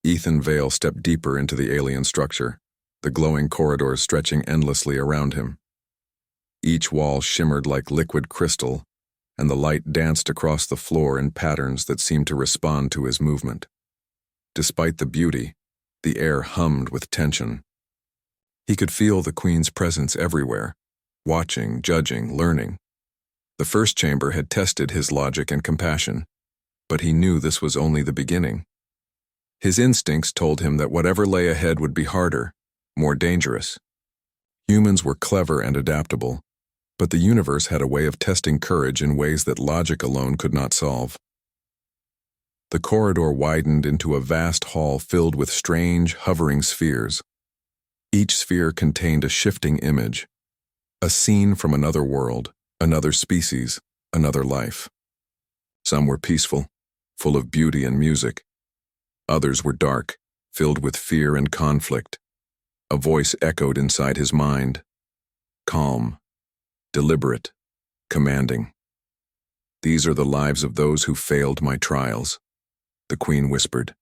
Ethan Vale stepped deeper into the alien structure, the glowing corridors stretching endlessly around him. Each wall shimmered like liquid crystal, and the light danced across the floor in patterns that seemed to respond to his movement. Despite the beauty, the air hummed with tension. He could feel the Queen's presence everywhere, watching, judging, learning. The first chamber had tested his logic and compassion, but he knew this was only the beginning. His instincts told him that whatever lay ahead would be harder, more dangerous. Humans were clever and adaptable, but the universe had a way of testing courage in ways that logic alone could not solve. The corridor widened into a vast hall filled with strange, hovering spheres. Each sphere contained a shifting image, a scene from another world, another species, another life. Some were peaceful, full of beauty and music. Others were dark, filled with fear and conflict. A voice echoed inside his mind. Calm, deliberate, commanding. "These are the lives of those who failed my trials," the Queen whispered.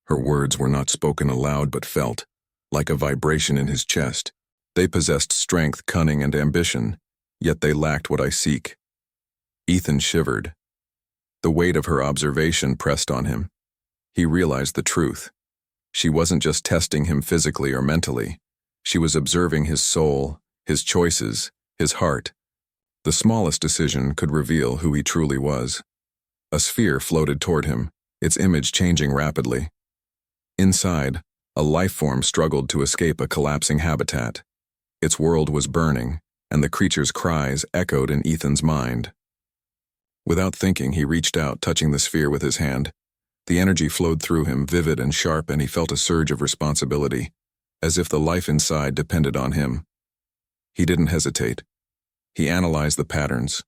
Her words were not spoken aloud but felt, like a vibration in his chest. They possessed strength, cunning, and ambition, yet they lacked what I seek. Ethan shivered. The weight of her observation pressed on him. He realized the truth. She wasn't just testing him physically or mentally. She was observing his soul, his choices, his heart. The smallest decision could reveal who he truly was. A sphere floated toward him, its image changing rapidly. Inside, a life form struggled to escape a collapsing habitat. Its world was burning, and the creature's cries echoed in Ethan's mind. Without thinking, he reached out, touching the sphere with his hand. The energy flowed through him, vivid and sharp, and he felt a surge of responsibility, as if the life inside depended on him. He didn't hesitate. He analyzed the patterns,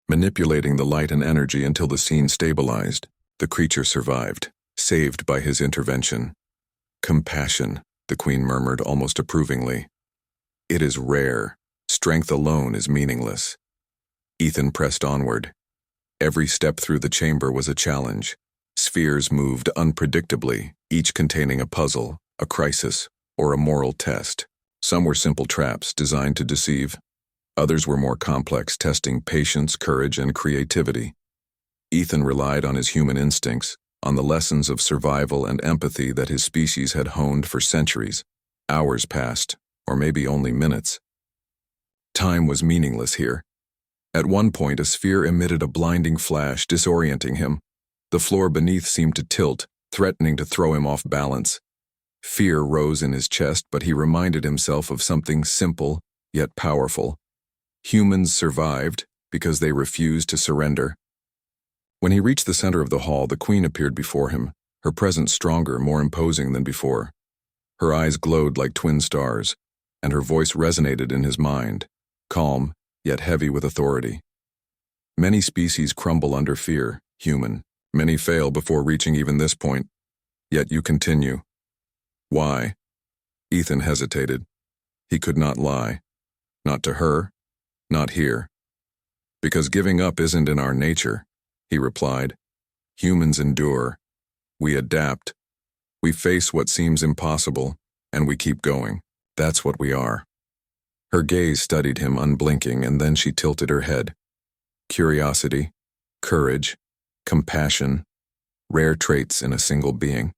manipulating the light and energy until the scene stabilized. The creature survived, saved by his intervention. "Compassion," the Queen murmured almost approvingly. "It is rare. Strength alone is meaningless." Ethan pressed onward. Every step through the chamber was a challenge. Spheres moved unpredictably, each containing a puzzle, a crisis, or a moral test. Some were simple traps designed to deceive. Others were more complex, testing patience, courage, and creativity. Ethan relied on his human instincts, on the lessons of survival and empathy that his species had honed for centuries. Hours passed, or maybe only minutes. Time was meaningless here. At one point, a sphere emitted a blinding flash, disorienting him. The floor beneath seemed to tilt, threatening to throw him off balance. Fear rose in his chest, but he reminded himself of something simple, yet powerful. Humans survived because they refused to surrender. When he reached the center of the hall, the Queen appeared before him, her presence stronger, more imposing than before. Her eyes glowed like twin stars, and her voice resonated in his mind, calm, yet heavy with authority. "Many species crumble under fear, human. Many fail before reaching even this point. Yet you continue. Why?" Ethan hesitated. He could not lie. Not to her, not here. "Because giving up isn't in our nature," he replied. "Humans endure. We adapt. We face what seems impossible, and we keep going. That's what we are." Her gaze studied him, unblinking, and then she tilted her head. Curiosity, courage, compassion, rare traits in a single being.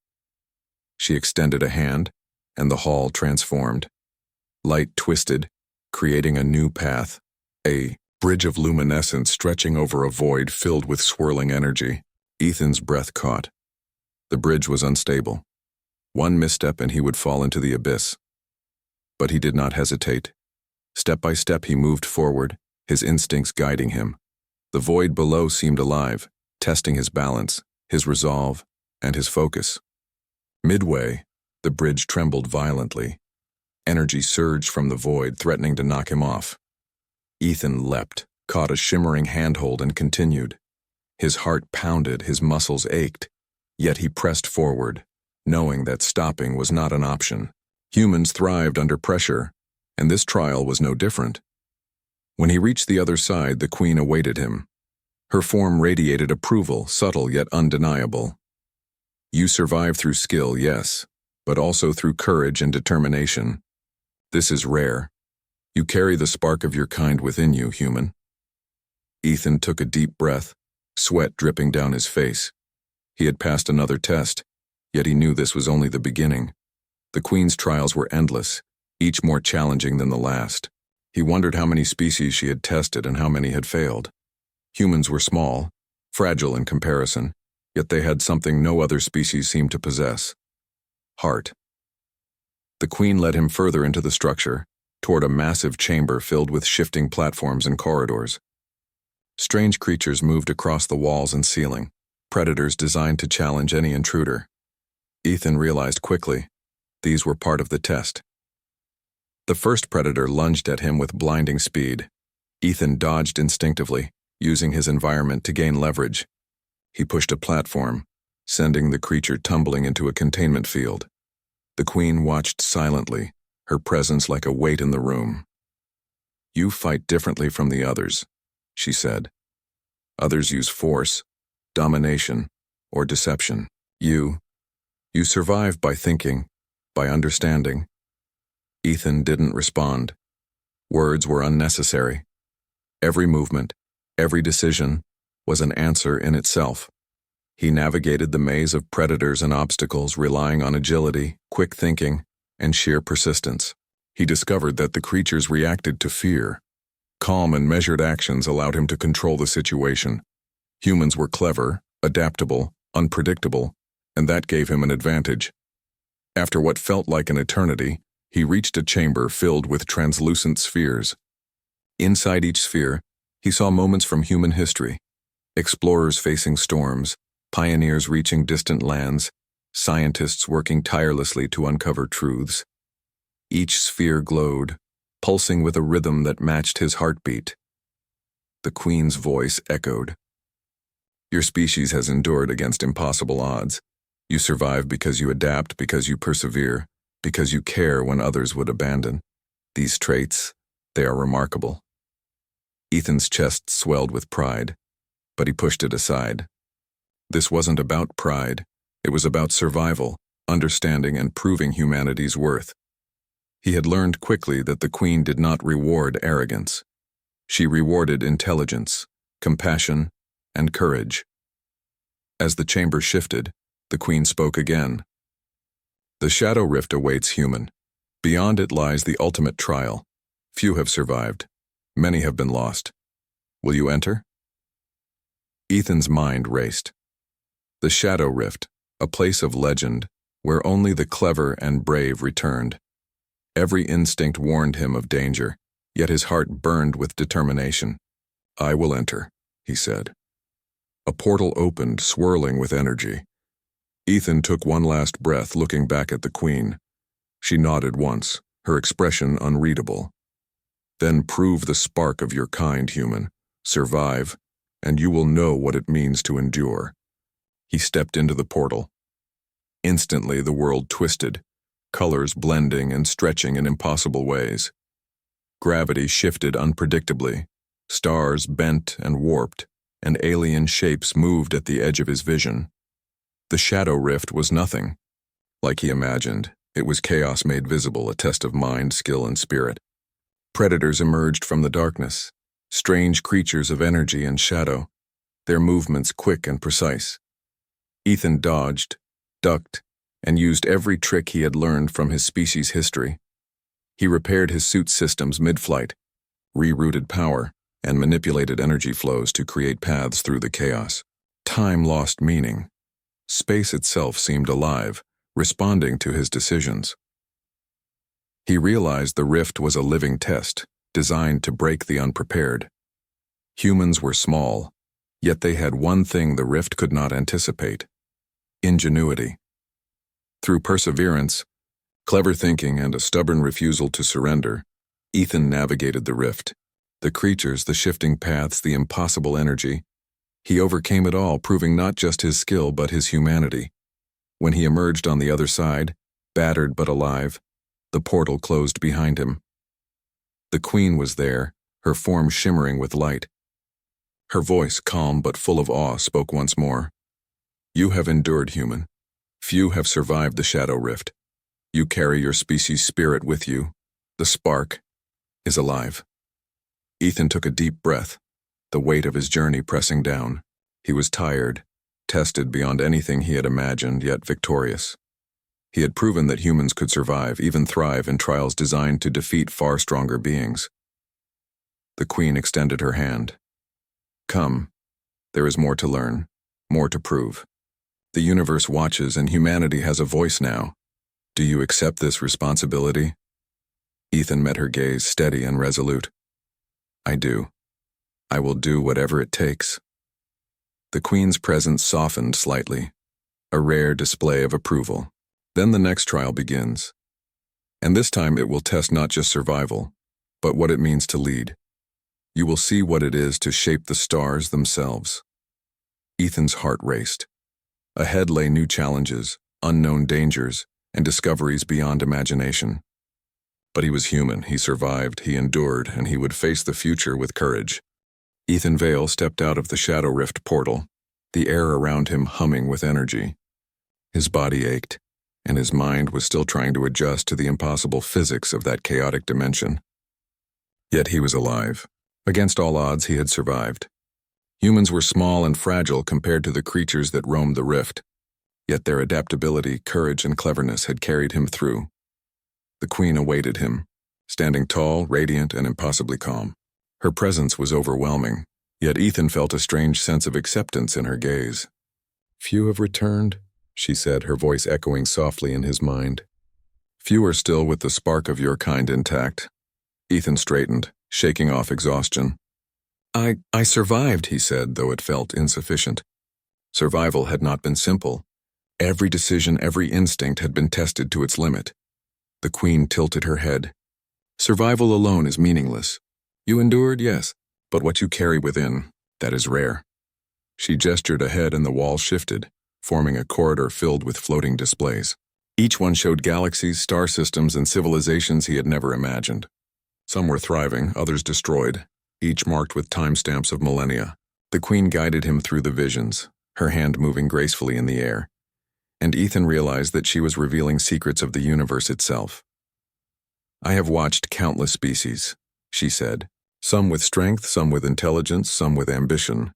She extended a hand, and the hall transformed. Light twisted, creating a new path, a bridge of luminescence stretching over a void filled with swirling energy. Ethan's breath caught. The bridge was unstable. One misstep and he would fall into the abyss. But he did not hesitate. Step by step he moved forward, his instincts guiding him. The void below seemed alive, testing his balance, his resolve, and his focus. Midway, the bridge trembled violently. Energy surged from the void, threatening to knock him off. Ethan leapt, caught a shimmering handhold, and continued. His heart pounded, his muscles ached, yet he pressed forward, knowing that stopping was not an option. Humans thrived under pressure, and this trial was no different. When he reached the other side, the Queen awaited him. Her form radiated approval, subtle yet undeniable. You survive through skill, yes, but also through courage and determination. This is rare. You carry the spark of your kind within you, human." Ethan took a deep breath, sweat dripping down his face. He had passed another test, yet he knew this was only the beginning. The Queen's trials were endless, each more challenging than the last. He wondered how many species she had tested and how many had failed. Humans were small, fragile in comparison, yet they had something no other species seemed to possess: heart. The Queen led him further into the structure, toward a massive chamber filled with shifting platforms and corridors. Strange creatures moved across the walls and ceiling, predators designed to challenge any intruder. Ethan realized quickly, these were part of the test. The first predator lunged at him with blinding speed. Ethan dodged instinctively, using his environment to gain leverage. He pushed a platform, sending the creature tumbling into a containment field. The Queen watched silently, her presence like a weight in the room. "You fight differently from the others," she said. "Others use force, domination, or deception. You survive by thinking, by understanding." Ethan didn't respond. Words were unnecessary. Every movement, every decision, was an answer in itself. He navigated the maze of predators and obstacles, relying on agility, quick thinking, and sheer persistence. He discovered that the creatures reacted to fear. Calm and measured actions allowed him to control the situation. Humans were clever, adaptable, unpredictable, and that gave him an advantage. After what felt like an eternity, he reached a chamber filled with translucent spheres. Inside each sphere, he saw moments from human history: explorers facing storms, pioneers reaching distant lands, scientists working tirelessly to uncover truths. Each sphere glowed, pulsing with a rhythm that matched his heartbeat. The Queen's voice echoed. "Your species has endured against impossible odds. You survive because you adapt, because you persevere, because you care when others would abandon. These traits, they are remarkable." Ethan's chest swelled with pride, but he pushed it aside. This wasn't about pride. It was about survival, understanding, and proving humanity's worth. He had learned quickly that the Queen did not reward arrogance. She rewarded intelligence, compassion, and courage. As the chamber shifted, the Queen spoke again. "The Shadow Rift awaits, human. Beyond it lies the ultimate trial. Few have survived. Many have been lost. Will you enter?" Ethan's mind raced. The Shadow Rift, a place of legend, where only the clever and brave returned. Every instinct warned him of danger, yet his heart burned with determination. "I will enter," he said. A portal opened, swirling with energy. Ethan took one last breath, looking back at the Queen. She nodded once, her expression unreadable. "Then prove the spark of your kind, human. Survive, and you will know what it means to endure." He stepped into the portal. Instantly, the world twisted, colors blending and stretching in impossible ways. Gravity shifted unpredictably, stars bent and warped, and alien shapes moved at the edge of his vision. The Shadow Rift was nothing. Like he imagined, it was chaos made visible, a test of mind, skill, and spirit. Predators emerged from the darkness, strange creatures of energy and shadow, their movements quick and precise. Ethan dodged, ducked, and used every trick he had learned from his species' history. He repaired his suit systems mid-flight, rerouted power, and manipulated energy flows to create paths through the chaos. Time lost meaning. Space itself seemed alive, responding to his decisions. He realized the rift was a living test, designed to break the unprepared. Humans were small, yet they had one thing the rift could not anticipate: ingenuity. Through perseverance, clever thinking, and a stubborn refusal to surrender, Ethan navigated the rift. The creatures, the shifting paths, the impossible energy. He overcame it all, proving not just his skill but his humanity. When he emerged on the other side, battered but alive, the portal closed behind him. The Queen was there, her form shimmering with light. Her voice, calm but full of awe, spoke once more. "You have endured, human. Few have survived the shadow rift. You carry your species' spirit with you. The spark is alive. Ethan took a deep breath, the weight of his journey pressing down. He was tired, tested beyond anything he had imagined, yet victorious. He had proven that humans could survive, even thrive, in trials designed to defeat far stronger beings. The Queen extended her hand. Come, there is more to learn, more to prove. The universe watches and humanity has a voice now. Do you accept this responsibility? Ethan met her gaze, steady and resolute. I do. I will do whatever it takes. The Queen's presence softened slightly, a rare display of approval. Then the next trial begins. And this time it will test not just survival, but what it means to lead. You will see what it is to shape the stars themselves. Ethan's heart raced. Ahead lay new challenges, unknown dangers, and discoveries beyond imagination. But he was human, he survived, he endured, and he would face the future with courage. Ethan Vale stepped out of the Shadow Rift portal, the air around him humming with energy. His body ached, and his mind was still trying to adjust to the impossible physics of that chaotic dimension. Yet he was alive. Against all odds, he had survived. Humans were small and fragile compared to the creatures that roamed the rift, yet their adaptability, courage, and cleverness had carried him through. The Queen awaited him, standing tall, radiant, and impossibly calm. Her presence was overwhelming, yet Ethan felt a strange sense of acceptance in her gaze. Few have returned, she said, her voice echoing softly in his mind. Few are still with the spark of your kind intact. Ethan straightened, shaking off exhaustion. I survived, he said, though it felt insufficient. Survival had not been simple. Every decision, every instinct had been tested to its limit. The Queen tilted her head. Survival alone is meaningless. You endured, yes, but what you carry within, that is rare. She gestured ahead and the wall shifted, forming a corridor filled with floating displays. Each one showed galaxies, star systems, and civilizations he had never imagined. Some were thriving, others destroyed, each marked with timestamps of millennia. The Queen guided him through the visions, her hand moving gracefully in the air, and Ethan realized that she was revealing secrets of the universe itself. I have watched countless species, she said, some with strength, some with intelligence, some with ambition.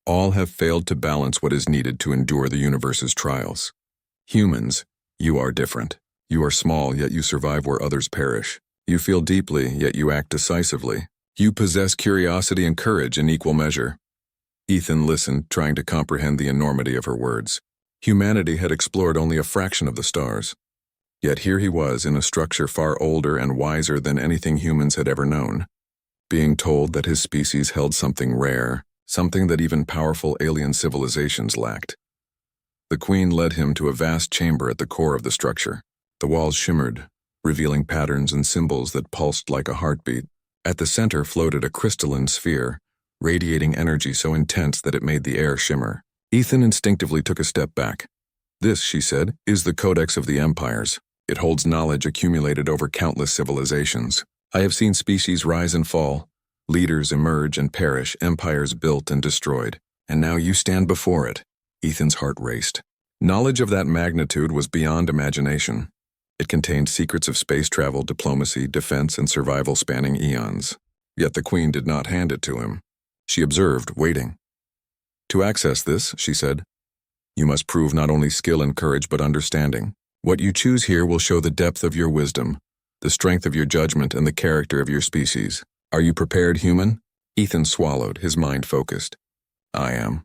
All have failed to balance what is needed to endure the universe's trials. Humans, you are different. You are small, yet you survive where others perish. You feel deeply, yet you act decisively. You possess curiosity and courage in equal measure. Ethan listened, trying to comprehend the enormity of her words. Humanity had explored only a fraction of the stars. Yet here he was in a structure far older and wiser than anything humans had ever known, being told that his species held something rare, something that even powerful alien civilizations lacked. The Queen led him to a vast chamber at the core of the structure. The walls shimmered, revealing patterns and symbols that pulsed like a heartbeat. At the center floated a crystalline sphere, radiating energy so intense that it made the air shimmer. Ethan instinctively took a step back. This, she said, is the Codex of the Empires. It holds knowledge accumulated over countless civilizations. I have seen species rise and fall, leaders emerge and perish, empires built and destroyed. And now you stand before it. Ethan's heart raced. Knowledge of that magnitude was beyond imagination. It contained secrets of space travel, diplomacy, defense, and survival spanning eons. Yet the Queen did not hand it to him. She observed, waiting. To access this, she said, you must prove not only skill and courage but understanding. What you choose here will show the depth of your wisdom, the strength of your judgment, and the character of your species. Are you prepared, human? Ethan swallowed, his mind focused. I am.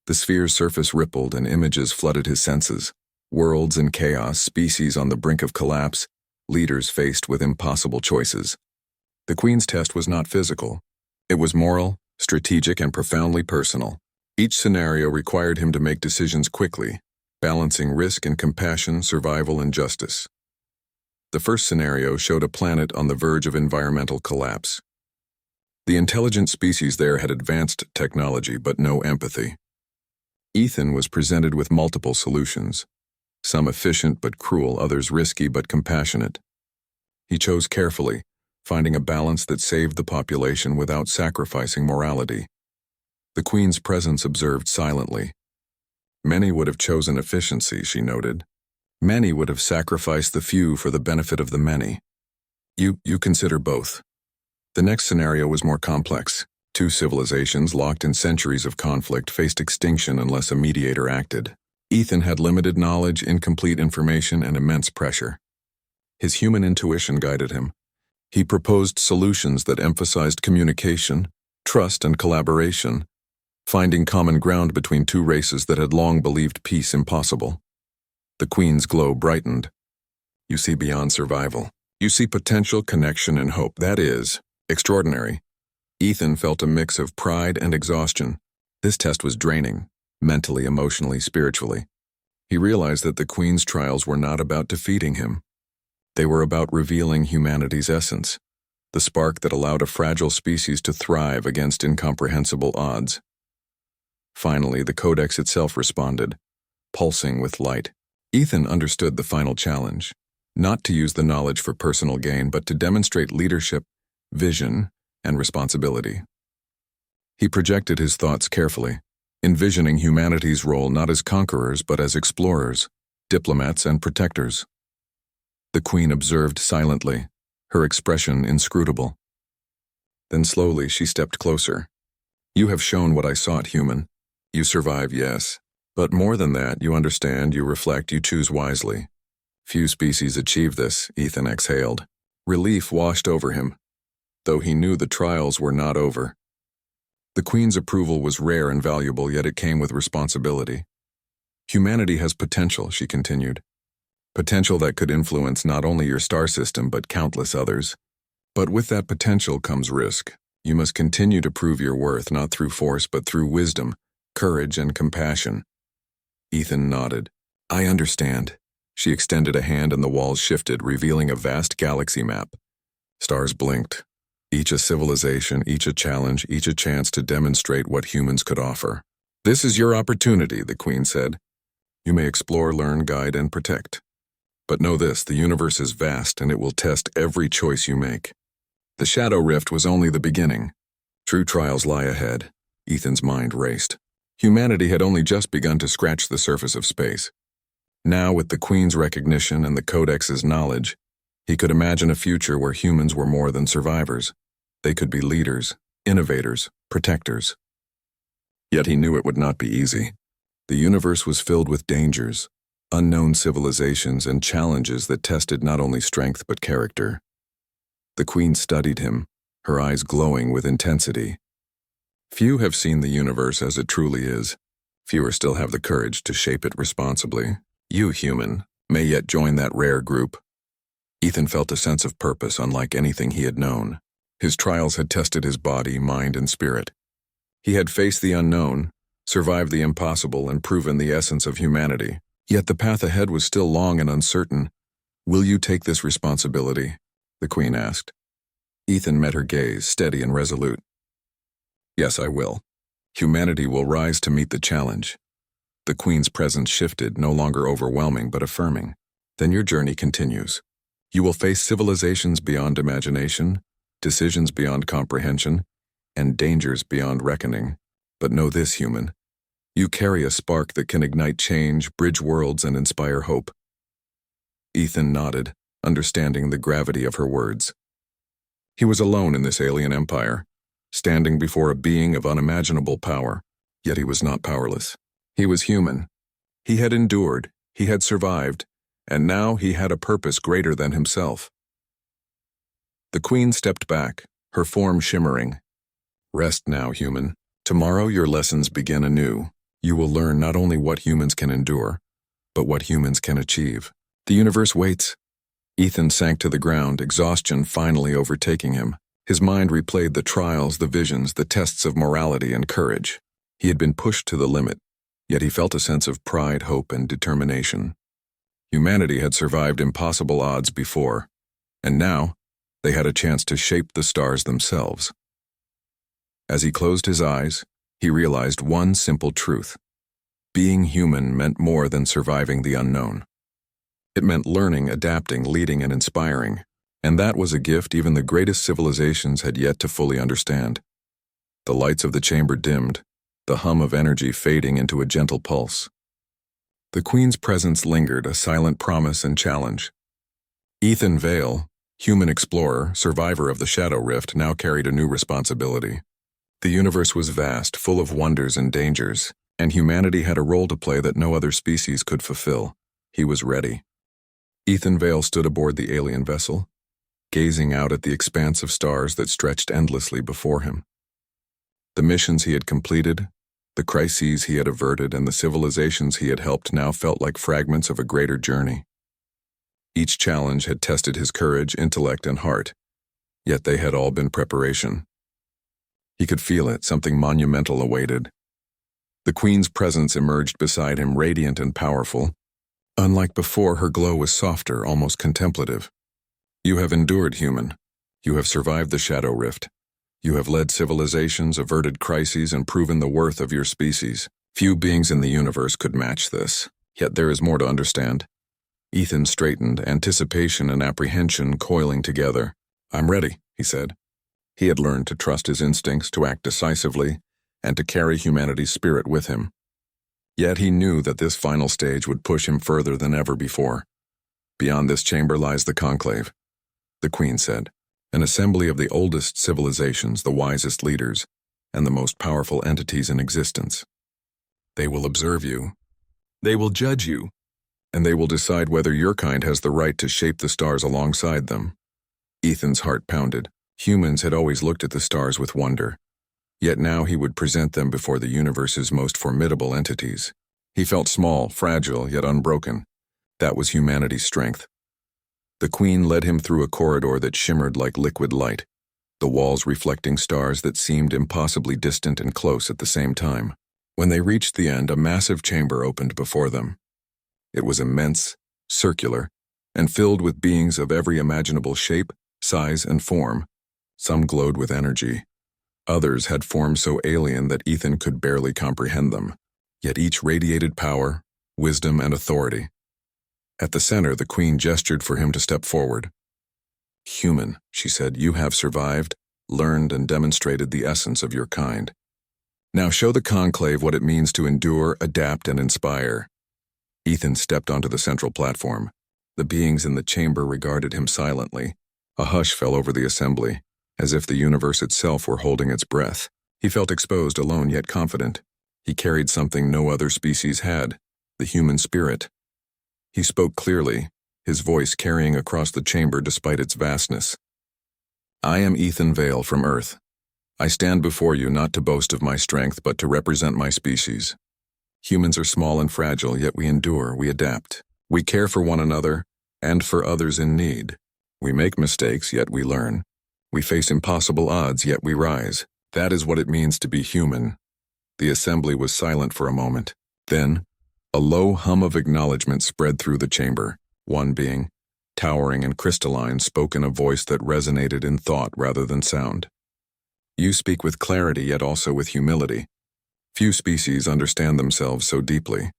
The sphere's surface rippled and images flooded his senses. Worlds in chaos, species on the brink of collapse, leaders faced with impossible choices. The Queen's test was not physical. It was moral, strategic, and profoundly personal. Each scenario required him to make decisions quickly, balancing risk and compassion, survival and justice. The first scenario showed a planet on the verge of environmental collapse. The intelligent species there had advanced technology but no empathy. Ethan was presented with multiple solutions, some efficient but cruel, others risky but compassionate. He chose carefully, finding a balance that saved the population without sacrificing morality. The Queen's presence observed silently. Many would have chosen efficiency, she noted. Many would have sacrificed the few for the benefit of the many. You consider both. The next scenario was more complex. Two civilizations locked in centuries of conflict faced extinction unless a mediator acted. Ethan had limited knowledge, incomplete information, and immense pressure. His human intuition guided him. He proposed solutions that emphasized communication, trust, and collaboration, finding common ground between two races that had long believed peace impossible. The Queen's glow brightened. You see beyond survival. You see potential, connection, and hope. That is extraordinary. Ethan felt a mix of pride and exhaustion. This test was draining, mentally, emotionally, spiritually. He realized that the Queen's trials were not about defeating him. They were about revealing humanity's essence, the spark that allowed a fragile species to thrive against incomprehensible odds. Finally, the Codex itself responded, pulsing with light. Ethan understood the final challenge, not to use the knowledge for personal gain, but to demonstrate leadership, vision, and responsibility. He projected his thoughts carefully, envisioning humanity's role not as conquerors but as explorers, diplomats, and protectors. The Queen observed silently, her expression inscrutable. Then slowly she stepped closer. You have shown what I sought, human. You survive, yes. But more than that, you understand, you reflect, you choose wisely. Few species achieve this, Ethan exhaled. Relief washed over him, though he knew the trials were not over. The Queen's approval was rare and valuable, yet it came with responsibility. Humanity has potential, she continued. Potential that could influence not only your star system but countless others. But with that potential comes risk. You must continue to prove your worth, not through force but through wisdom, courage, and compassion. Ethan nodded. I understand. She extended a hand and the walls shifted, revealing a vast galaxy map. Stars blinked. Each a civilization, each a challenge, each a chance to demonstrate what humans could offer. This is your opportunity, the Queen said. You may explore, learn, guide, and protect. But know this, the universe is vast and it will test every choice you make. The Shadow Rift was only the beginning. True trials lie ahead. Ethan's mind raced. Humanity had only just begun to scratch the surface of space. Now, with the Queen's recognition and the Codex's knowledge, he could imagine a future where humans were more than survivors. They could be leaders, innovators, protectors. Yet he knew it would not be easy. The universe was filled with dangers, unknown civilizations, and challenges that tested not only strength but character. The Queen studied him, her eyes glowing with intensity. Few have seen the universe as it truly is. Fewer still have the courage to shape it responsibly. You, human, may yet join that rare group. Ethan felt a sense of purpose unlike anything he had known. His trials had tested his body, mind, and spirit. He had faced the unknown, survived the impossible, and proven the essence of humanity. Yet the path ahead was still long and uncertain. Will you take this responsibility? The Queen asked. Ethan met her gaze, steady and resolute. Yes, I will. Humanity will rise to meet the challenge. The Queen's presence shifted, no longer overwhelming but affirming. Then your journey continues. You will face civilizations beyond imagination, decisions beyond comprehension, and dangers beyond reckoning. But know this, human. You carry a spark that can ignite change, bridge worlds, and inspire hope. Ethan nodded, understanding the gravity of her words. He was alone in this alien empire, standing before a being of unimaginable power, yet he was not powerless. He was human. He had endured, he had survived, and now he had a purpose greater than himself. The Queen stepped back, her form shimmering. Rest now, human. Tomorrow your lessons begin anew. You will learn not only what humans can endure, but what humans can achieve. The universe waits. Ethan sank to the ground, exhaustion finally overtaking him. His mind replayed the trials, the visions, the tests of morality and courage. He had been pushed to the limit, yet he felt a sense of pride, hope, and determination. Humanity had survived impossible odds before, and now they had a chance to shape the stars themselves. As he closed his eyes, he realized one simple truth. Being human meant more than surviving the unknown. It meant learning, adapting, leading, and inspiring, and that was a gift even the greatest civilizations had yet to fully understand. The lights of the chamber dimmed, the hum of energy fading into a gentle pulse. The Queen's presence lingered, a silent promise and challenge. Ethan Vale, human explorer, survivor of the Shadow Rift, now carried a new responsibility. The universe was vast, full of wonders and dangers, and humanity had a role to play that no other species could fulfill. He was ready. Ethan Vale stood aboard the alien vessel, gazing out at the expanse of stars that stretched endlessly before him. The missions he had completed, the crises he had averted, and the civilizations he had helped now felt like fragments of a greater journey. Each challenge had tested his courage, intellect, and heart, yet they had all been preparation. He could feel it, something monumental awaited. The Queen's presence emerged beside him, radiant and powerful. Unlike before, her glow was softer, almost contemplative. You have endured, human. You have survived the Shadow Rift. You have led civilizations, averted crises, and proven the worth of your species. Few beings in the universe could match this, yet there is more to understand. Ethan straightened, anticipation and apprehension coiling together. I'm ready, he said. He had learned to trust his instincts, to act decisively, and to carry humanity's spirit with him. Yet he knew that this final stage would push him further than ever before. Beyond this chamber lies the Conclave, the Queen said, an assembly of the oldest civilizations, the wisest leaders, and the most powerful entities in existence. They will observe you. They will judge you. And they will decide whether your kind has the right to shape the stars alongside them. Ethan's heart pounded. Humans had always looked at the stars with wonder. Yet now he would present them before the universe's most formidable entities. He felt small, fragile, yet unbroken. That was humanity's strength. The Queen led him through a corridor that shimmered like liquid light, the walls reflecting stars that seemed impossibly distant and close at the same time. When they reached the end, a massive chamber opened before them. It was immense, circular, and filled with beings of every imaginable shape, size, and form. Some glowed with energy. Others had forms so alien that Ethan could barely comprehend them. Yet each radiated power, wisdom, and authority. At the center, the Queen gestured for him to step forward. Human, she said, you have survived, learned, and demonstrated the essence of your kind. Now show the Conclave what it means to endure, adapt, and inspire. Ethan stepped onto the central platform. The beings in the chamber regarded him silently. A hush fell over the assembly, as if the universe itself were holding its breath. He felt exposed, alone, yet confident. He carried something no other species had, the human spirit. He spoke clearly, his voice carrying across the chamber despite its vastness. I am Ethan Vale from Earth. I stand before you not to boast of my strength, but to represent my species. Humans are small and fragile, yet we endure, we adapt. We care for one another, and for others in need. We make mistakes, yet we learn. We face impossible odds, yet we rise. That is what it means to be human. The assembly was silent for a moment. Then, a low hum of acknowledgement spread through the chamber. One being, towering and crystalline, spoke in a voice that resonated in thought rather than sound. You speak with clarity, yet also with humility. Few species understand themselves so deeply.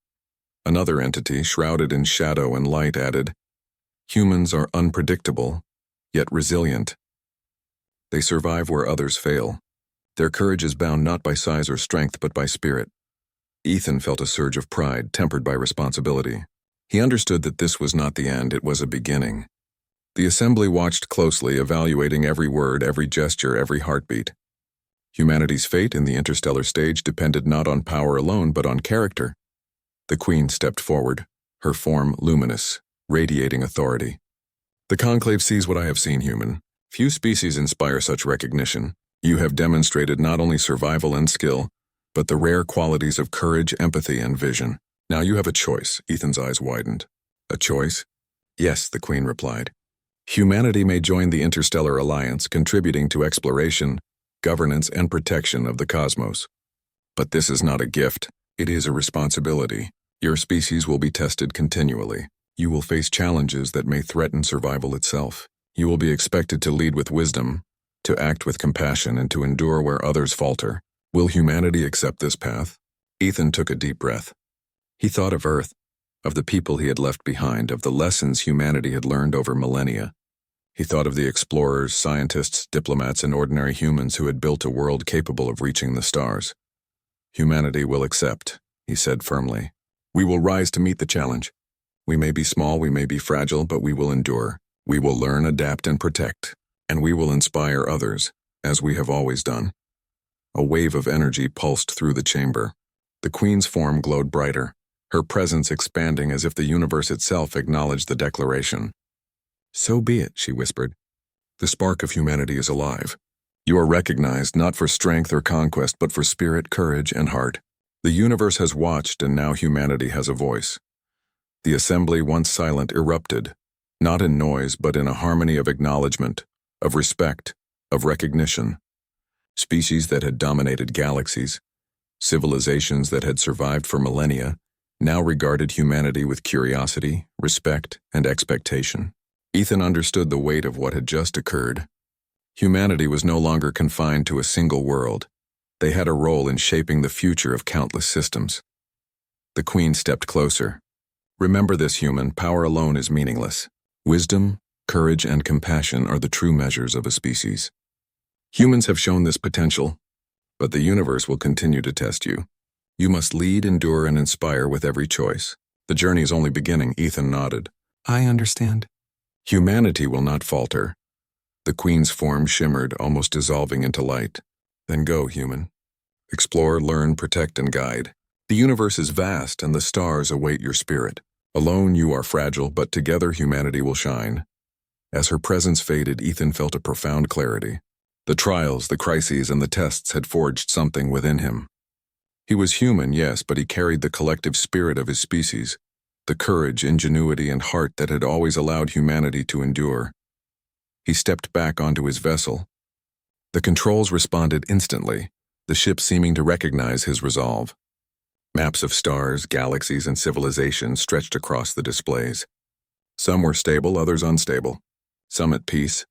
Another entity, shrouded in shadow and light, added, humans are unpredictable, yet resilient. They survive where others fail. Their courage is bound not by size or strength, but by spirit. Ethan felt a surge of pride, tempered by responsibility. He understood that this was not the end, it was a beginning. The assembly watched closely, evaluating every word, every gesture, every heartbeat. Humanity's fate in the interstellar stage depended not on power alone, but on character. The Queen stepped forward, her form luminous, radiating authority. The Conclave sees what I have seen, human. Few species inspire such recognition. You have demonstrated not only survival and skill, but the rare qualities of courage, empathy, and vision. Now you have a choice. Ethan's eyes widened. A choice? Yes, the Queen replied. Humanity may join the Interstellar Alliance, contributing to exploration, governance, and protection of the cosmos. But this is not a gift. It is a responsibility. Your species will be tested continually. You will face challenges that may threaten survival itself. You will be expected to lead with wisdom, to act with compassion, and to endure where others falter. Will humanity accept this path? Ethan took a deep breath. He thought of Earth, of the people he had left behind, of the lessons humanity had learned over millennia. He thought of the explorers, scientists, diplomats, and ordinary humans who had built a world capable of reaching the stars. Humanity will accept, he said firmly. We will rise to meet the challenge. We may be small, we may be fragile, but we will endure. We will learn, adapt, and protect. And we will inspire others, as we have always done. A wave of energy pulsed through the chamber. The Queen's form glowed brighter, her presence expanding as if the universe itself acknowledged the declaration. "So be it," she whispered. "The spark of humanity is alive. You are recognized not for strength or conquest, but for spirit, courage, and heart. The universe has watched, and now humanity has a voice." The assembly, once silent, erupted, not in noise, but in a harmony of acknowledgement, of respect, of recognition. Species that had dominated galaxies, civilizations that had survived for millennia, now regarded humanity with curiosity, respect, and expectation. Ethan understood the weight of what had just occurred. Humanity was no longer confined to a single world. They had a role in shaping the future of countless systems. The Queen stepped closer. "Remember this, human, power alone is meaningless. Wisdom, courage, and compassion are the true measures of a species. Humans have shown this potential, but the universe will continue to test you. You must lead, endure, and inspire with every choice. The journey is only beginning." Ethan nodded. "I understand." "Humanity will not falter." The Queen's form shimmered, almost dissolving into light. "Then go, human. Explore, learn, protect, and guide. The universe is vast, and the stars await your spirit. Alone you are fragile, but together humanity will shine." As her presence faded, Ethan felt a profound clarity. The trials, the crises, and the tests had forged something within him. He was human, yes, but he carried the collective spirit of his species, the courage, ingenuity, and heart that had always allowed humanity to endure. He stepped back onto his vessel. The controls responded instantly, the ship seeming to recognize his resolve. Maps of stars, galaxies, and civilizations stretched across the displays. Some were stable, others unstable. Some at peace,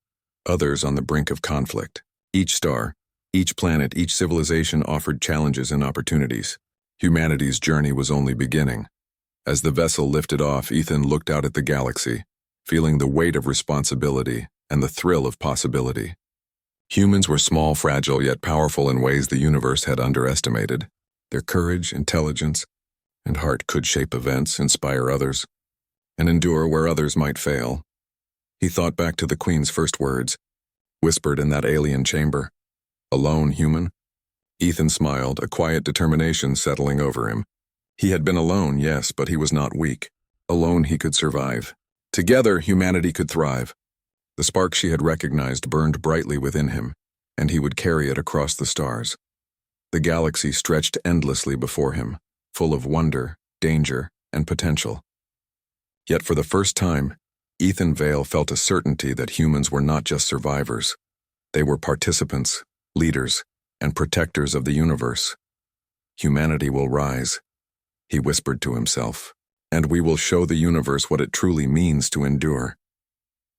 others on the brink of conflict. Each star, each planet, each civilization offered challenges and opportunities. Humanity's journey was only beginning. As the vessel lifted off, Ethan looked out at the galaxy, feeling the weight of responsibility and the thrill of possibility. Humans were small, fragile, yet powerful in ways the universe had underestimated. Their courage, intelligence, and heart could shape events, inspire others, and endure where others might fail. He thought back to the Queen's first words, whispered in that alien chamber. "Alone, human?" Ethan smiled, a quiet determination settling over him. He had been alone, yes, but he was not weak. Alone he could survive. Together, humanity could thrive. The spark she had recognized burned brightly within him, and he would carry it across the stars. The galaxy stretched endlessly before him, full of wonder, danger, and potential. Yet for the first time, Ethan Vale felt a certainty that humans were not just survivors. They were participants, leaders, and protectors of the universe. "Humanity will rise," he whispered to himself, "and we will show the universe what it truly means to endure."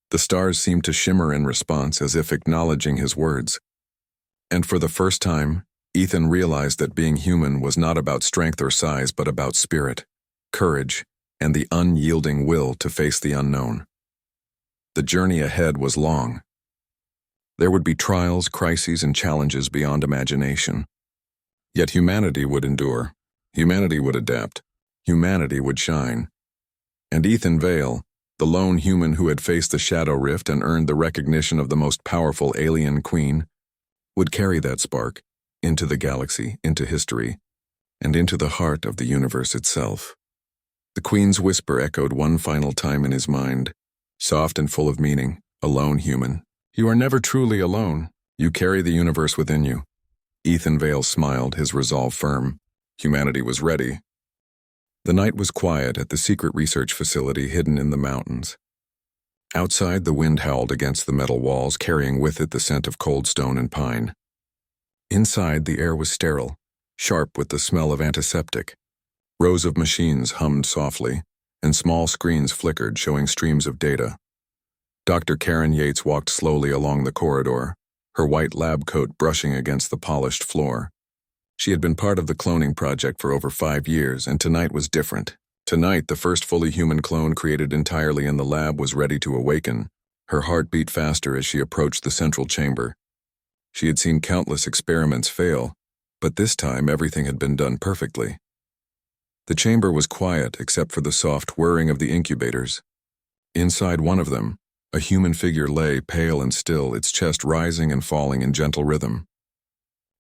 The stars seemed to shimmer in response, as if acknowledging his words. And for the first time, Ethan realized that being human was not about strength or size, but about spirit, courage, and the unyielding will to face the unknown. The journey ahead was long. There would be trials, crises, and challenges beyond imagination. Yet humanity would endure. Humanity would adapt. Humanity would shine. And Ethan Vale, the lone human who had faced the Shadow Rift and earned the recognition of the most powerful alien queen, would carry that spark into the galaxy, into history, and into the heart of the universe itself. The Queen's whisper echoed one final time in his mind, soft and full of meaning. "Alone, human. You are never truly alone. You carry the universe within you." Ethan Vale smiled, his resolve firm. Humanity was ready. The night was quiet at the secret research facility hidden in the mountains. Outside, the wind howled against the metal walls, carrying with it the scent of cold stone and pine. Inside, the air was sterile, sharp with the smell of antiseptic. Rows of machines hummed softly, and small screens flickered, showing streams of data. Dr. Karen Yates walked slowly along the corridor, her white lab coat brushing against the polished floor. She had been part of the cloning project for over 5 years, and tonight was different. Tonight, the first fully human clone created entirely in the lab was ready to awaken. Her heart beat faster as she approached the central chamber. She had seen countless experiments fail, but this time everything had been done perfectly. The chamber was quiet except for the soft whirring of the incubators. Inside one of them, a human figure lay pale and still, its chest rising and falling in gentle rhythm.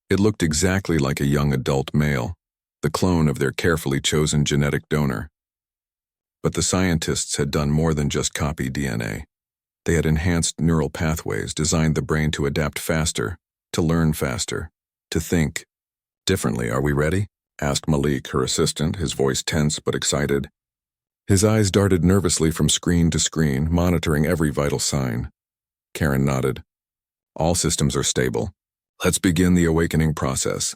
It looked exactly like a young adult male, the clone of their carefully chosen genetic donor. But the scientists had done more than just copy DNA. They had enhanced neural pathways, designed the brain to adapt faster, to learn faster, to think differently. "Are we ready?" asked Malik, her assistant, his voice tense but excited. His eyes darted nervously from screen to screen, monitoring every vital sign. Karen nodded. "All systems are stable. Let's begin the awakening process."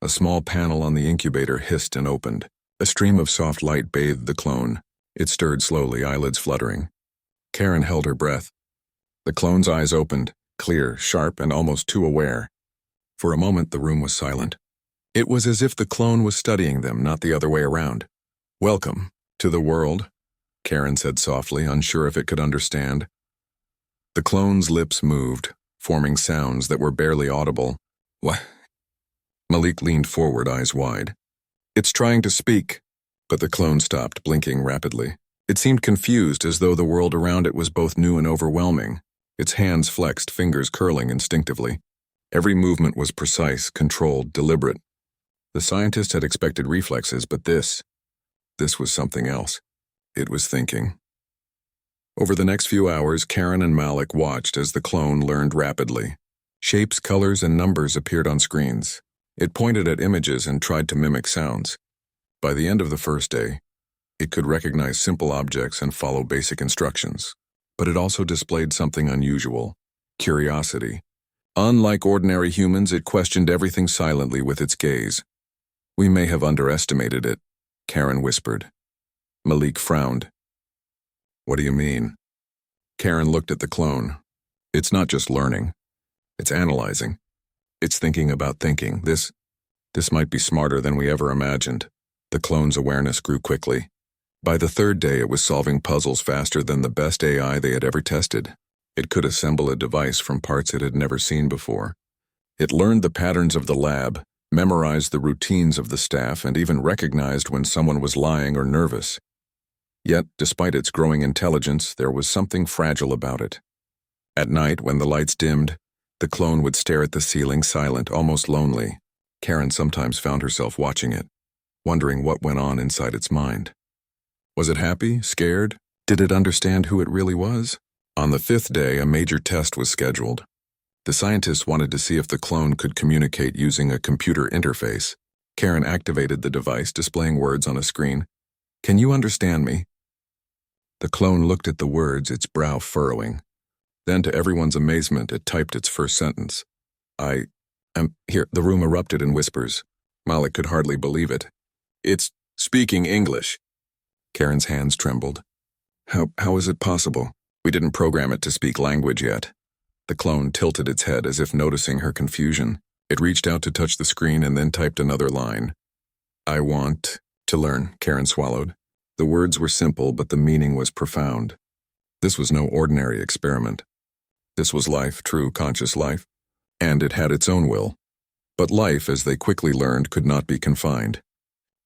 A small panel on the incubator hissed and opened. A stream of soft light bathed the clone. It stirred slowly, eyelids fluttering. Karen held her breath. The clone's eyes opened, clear, sharp, and almost too aware. For a moment, the room was silent. It was as if the clone was studying them, not the other way around. "Welcome to the world," Karen said softly, unsure if it could understand. The clone's lips moved, forming sounds that were barely audible. "What?" Malik leaned forward, eyes wide. "It's trying to speak." But the clone stopped, blinking rapidly. It seemed confused, as though the world around it was both new and overwhelming. Its hands flexed, fingers curling instinctively. Every movement was precise, controlled, deliberate. The scientist had expected reflexes, but this was something else. It was thinking. Over the next few hours, Karen and Malik watched as the clone learned rapidly. Shapes, colors, and numbers appeared on screens. It pointed at images and tried to mimic sounds. By the end of the first day, it could recognize simple objects and follow basic instructions. But it also displayed something unusual: curiosity. Unlike ordinary humans, it questioned everything silently with its gaze. "We may have underestimated it," Karen whispered. Malik frowned. "What do you mean?" Karen looked at the clone. "It's not just learning. It's analyzing. It's thinking about thinking. This might be smarter than we ever imagined." The clone's awareness grew quickly. By the third day, it was solving puzzles faster than the best AI they had ever tested. It could assemble a device from parts it had never seen before. It learned the patterns of the lab, memorized the routines of the staff, and even recognized when someone was lying or nervous. Yet, despite its growing intelligence, there was something fragile about it. At night, when the lights dimmed, the clone would stare at the ceiling, silent, almost lonely. Karen sometimes found herself watching it, wondering what went on inside its mind. Was it happy? Scared? Did it understand who it really was? On the fifth day, a major test was scheduled. The scientists wanted to see if the clone could communicate using a computer interface. Karen activated the device, displaying words on a screen. "Can you understand me?" The clone looked at the words, its brow furrowing. Then, to everyone's amazement, it typed its first sentence. "I am here." The room erupted in whispers. Malik could hardly believe it. "It's speaking English." Karen's hands trembled. How is it possible? We didn't program it to speak language yet." The clone tilted its head as if noticing her confusion. It reached out to touch the screen and then typed another line. "I want to learn," Karen swallowed. The words were simple, but the meaning was profound. This was no ordinary experiment. This was life, true, conscious life, and it had its own will. But life, as they quickly learned, could not be confined.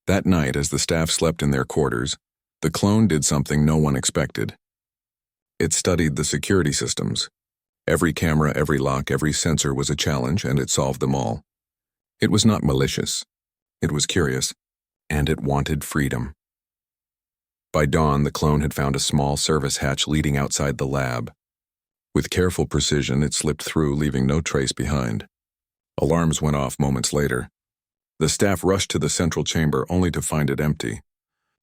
That night, as the staff slept in their quarters, the clone did something no one expected. It studied the security systems. Every camera, every lock, every sensor was a challenge, and it solved them all. It was not malicious. It was curious, and it wanted freedom. By dawn, the clone had found a small service hatch leading outside the lab. With careful precision, it slipped through, leaving no trace behind. Alarms went off moments later. The staff rushed to the central chamber only to find it empty.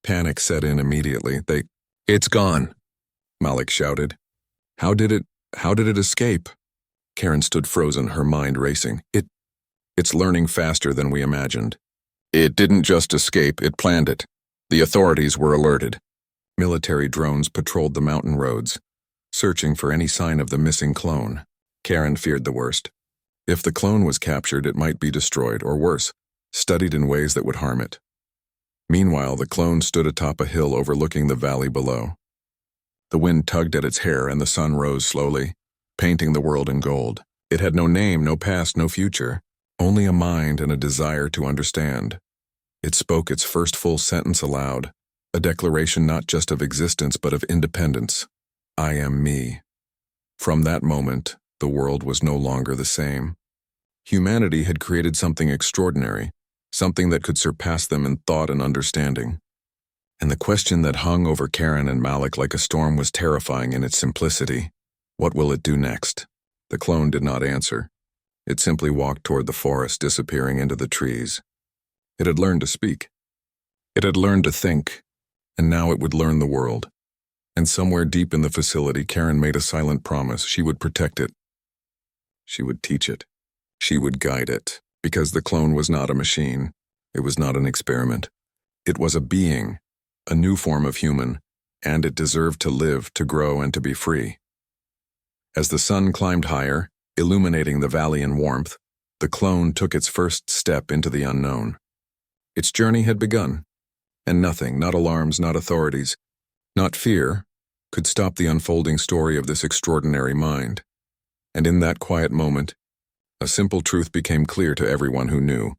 Panic set in immediately. "It's gone," Malik shouted. How did it escape?" Karen stood frozen, her mind racing. It's learning faster than we imagined." "It didn't just escape, it planned it. The authorities were alerted." Military drones patrolled the mountain roads, searching for any sign of the missing clone. Karen feared the worst. If the clone was captured, it might be destroyed, or worse, studied in ways that would harm it. Meanwhile, the clone stood atop a hill overlooking the valley below. The wind tugged at its hair and the sun rose slowly, painting the world in gold. It had no name, no past, no future, only a mind and a desire to understand. It spoke its first full sentence aloud, a declaration not just of existence but of independence. I am me. From that moment, the world was no longer the same. Humanity had created something extraordinary, something that could surpass them in thought and understanding. And the question that hung over Karen and Malik like a storm was terrifying in its simplicity. What will it do next? The clone did not answer. It simply walked toward the forest, disappearing into the trees. It had learned to speak. It had learned to think. And now it would learn the world. And somewhere deep in the facility, Karen made a silent promise. She would protect it. She would teach it. She would guide it. Because the clone was not a machine. It was not an experiment. It was a being, a new form of human, and it deserved to live, to grow, and to be free. As the sun climbed higher, illuminating the valley in warmth, the clone took its first step into the unknown. Its journey had begun, and nothing, not alarms, not authorities, not fear, could stop the unfolding story of this extraordinary mind. And in that quiet moment, a simple truth became clear to everyone who knew.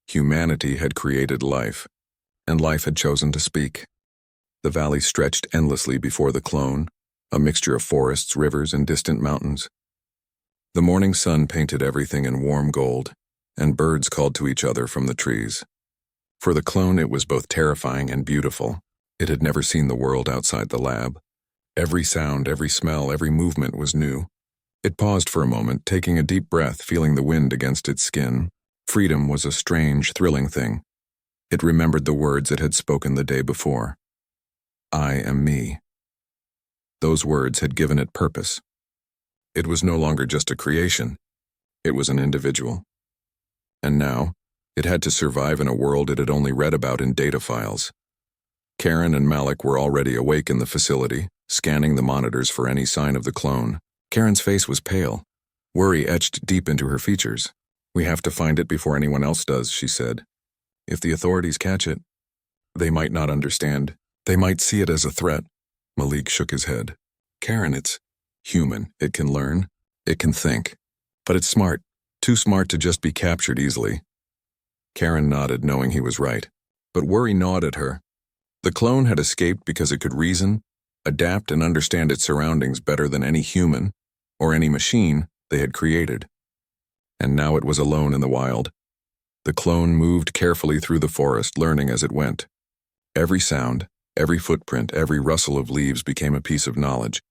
Humanity had created life, and life had chosen to speak. The valley stretched endlessly before the clone, a mixture of forests, rivers, and distant mountains. The morning sun painted everything in warm gold, and birds called to each other from the trees. For the clone, it was both terrifying and beautiful. It had never seen the world outside the lab. Every sound, every smell, every movement was new. It paused for a moment, taking a deep breath, feeling the wind against its skin. Freedom was a strange, thrilling thing. It remembered the words it had spoken the day before. I am me. Those words had given it purpose. It was no longer just a creation. It was an individual. And now, it had to survive in a world it had only read about in data files. Karen and Malik were already awake in the facility, scanning the monitors for any sign of the clone. Karen's face was pale, worry etched deep into her features. We have to find it before anyone else does, she said. If the authorities catch it, they might not understand. They might see it as a threat. Malik shook his head. Karen, it's human. It can learn. It can think. But it's smart. Too smart to just be captured easily. Karen nodded, knowing he was right. But worry gnawed at her. The clone had escaped because it could reason, adapt, and understand its surroundings better than any human or any machine they had created. And now it was alone in the wild. The clone moved carefully through the forest, learning as it went. Every sound, every footprint, every rustle of leaves became a piece of knowledge.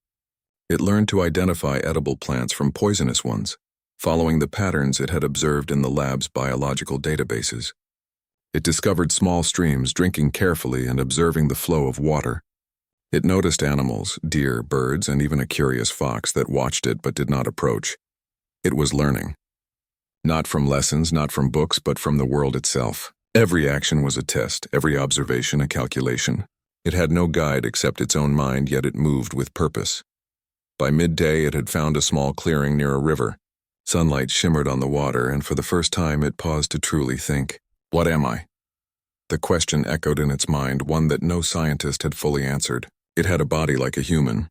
It learned to identify edible plants from poisonous ones, following the patterns it had observed in the lab's biological databases. It discovered small streams, drinking carefully and observing the flow of water. It noticed animals, deer, birds, and even a curious fox that watched it but did not approach. It was learning. Not from lessons, not from books, but from the world itself. Every action was a test, every observation a calculation. It had no guide except its own mind, yet it moved with purpose. By midday, it had found a small clearing near a river. Sunlight shimmered on the water, and for the first time it paused to truly think. What am I? The question echoed in its mind, one that no scientist had fully answered. It had a body like a human,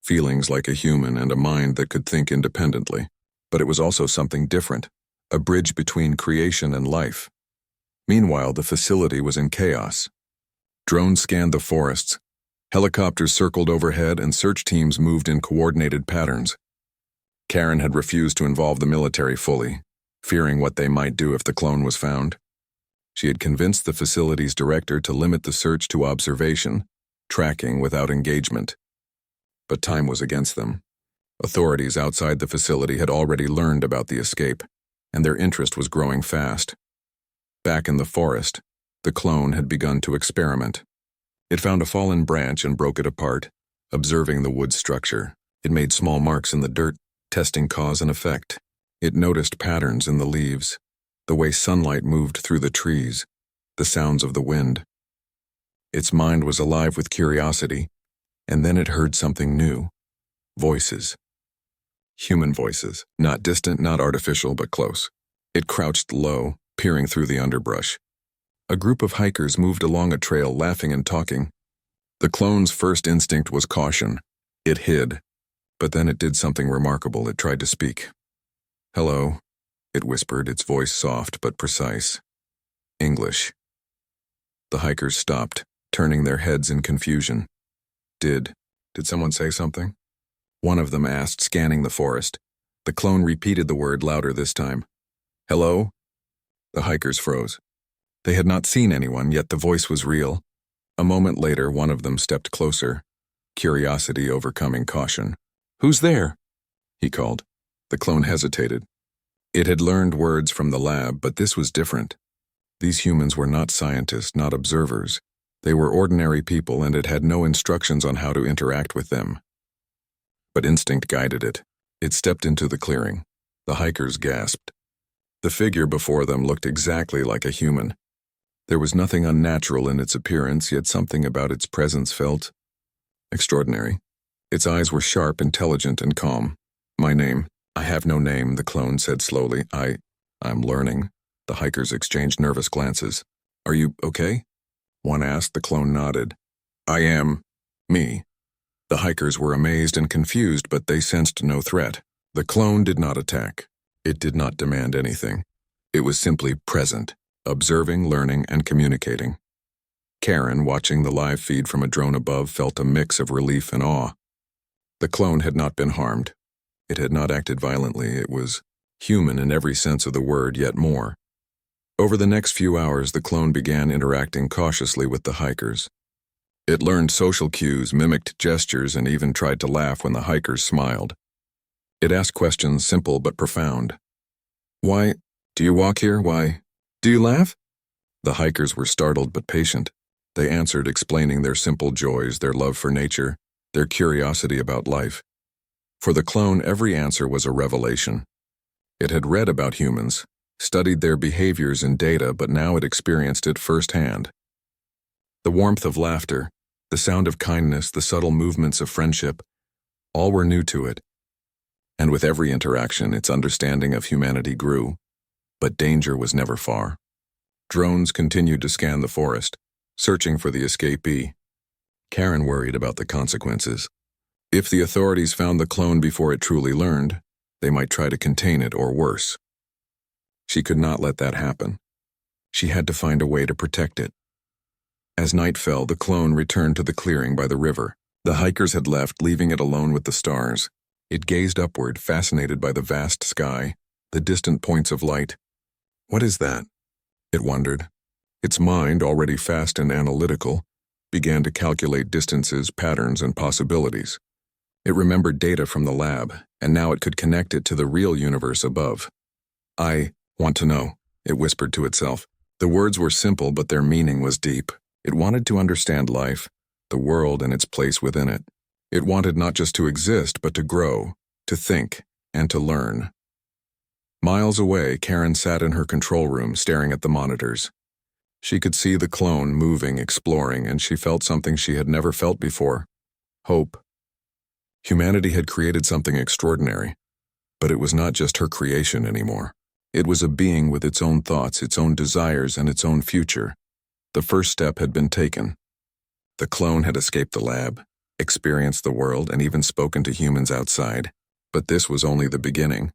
feelings like a human, and a mind that could think independently. But it was also something different, a bridge between creation and life. Meanwhile, the facility was in chaos. Drones scanned the forests, helicopters circled overhead, and search teams moved in coordinated patterns. Karen had refused to involve the military fully, fearing what they might do if the clone was found. She had convinced the facility's director to limit the search to observation, tracking without engagement. But time was against them. Authorities outside the facility had already learned about the escape, and their interest was growing fast. Back in the forest, the clone had begun to experiment. It found a fallen branch and broke it apart, observing the wood structure. It made small marks in the dirt, testing cause and effect. It noticed patterns in the leaves, the way sunlight moved through the trees, the sounds of the wind. Its mind was alive with curiosity, and then it heard something new. Voices. Human voices, not distant, not artificial, but close. It crouched low, peering through the underbrush. A group of hikers moved along a trail, laughing and talking. The clone's first instinct was caution. It hid, but then it did something remarkable. It tried to speak. Hello, it whispered, its voice soft but precise. English. The hikers stopped, turning their heads in confusion. Did someone say something? One of them asked, scanning the forest. The clone repeated the word louder this time. Hello? The hikers froze. They had not seen anyone, yet the voice was real. A moment later, one of them stepped closer, curiosity overcoming caution. Who's there? He called. The clone hesitated. It had learned words from the lab, but this was different. These humans were not scientists, not observers. They were ordinary people, and it had no instructions on how to interact with them. But instinct guided it. It stepped into the clearing. The hikers gasped. The figure before them looked exactly like a human. There was nothing unnatural in its appearance, yet something about its presence felt extraordinary. Its eyes were sharp, intelligent, and calm. My name. I have no name, the clone said slowly. I'm learning. The hikers exchanged nervous glances. Are you okay? One asked. The clone nodded. I am me. The hikers were amazed and confused, but they sensed no threat. The clone did not attack. It did not demand anything. It was simply present, observing, learning, and communicating. Karen, watching the live feed from a drone above, felt a mix of relief and awe. The clone had not been harmed. It had not acted violently. It was human in every sense of the word, yet more. Over the next few hours, the clone began interacting cautiously with the hikers. It learned social cues, mimicked gestures, and even tried to laugh when the hikers smiled. It asked questions simple but profound. Why do you walk here? Why do you laugh? The hikers were startled but patient. They answered, explaining their simple joys, their love for nature, their curiosity about life. For the clone, every answer was a revelation. It had read about humans, studied their behaviors in data, but now it experienced it firsthand. The warmth of laughter, the sound of kindness, the subtle movements of friendship, all were new to it. And with every interaction, its understanding of humanity grew. But danger was never far. Drones continued to scan the forest, searching for the escapee. Karen worried about the consequences. If the authorities found the clone before it truly learned, they might try to contain it or worse. She could not let that happen. She had to find a way to protect it. As night fell, the clone returned to the clearing by the river. The hikers had left, leaving it alone with the stars. It gazed upward, fascinated by the vast sky, the distant points of light. What is that? It wondered. Its mind, already fast and analytical, began to calculate distances, patterns, and possibilities. It remembered data from the lab, and now it could connect it to the real universe above. I want to know, it whispered to itself. The words were simple, but their meaning was deep. It wanted to understand life, the world, and its place within it. It wanted not just to exist, but to grow, to think, and to learn. Miles away, Karen sat in her control room, staring at the monitors. She could see the clone moving, exploring, and she felt something she had never felt before. Hope. Humanity had created something extraordinary, but it was not just her creation anymore. It was a being with its own thoughts, its own desires, and its own future. The first step had been taken. The clone had escaped the lab, experienced the world, and even spoken to humans outside. But this was only the beginning.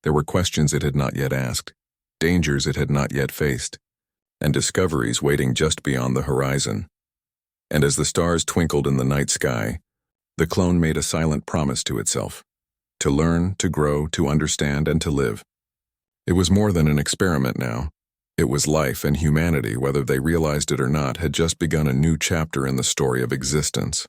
There were questions it had not yet asked, dangers it had not yet faced, and discoveries waiting just beyond the horizon. And as the stars twinkled in the night sky, the clone made a silent promise to itself: to learn, to grow, to understand, and to live. It was more than an experiment now. It was life, and humanity, whether they realized it or not, had just begun a new chapter in the story of existence.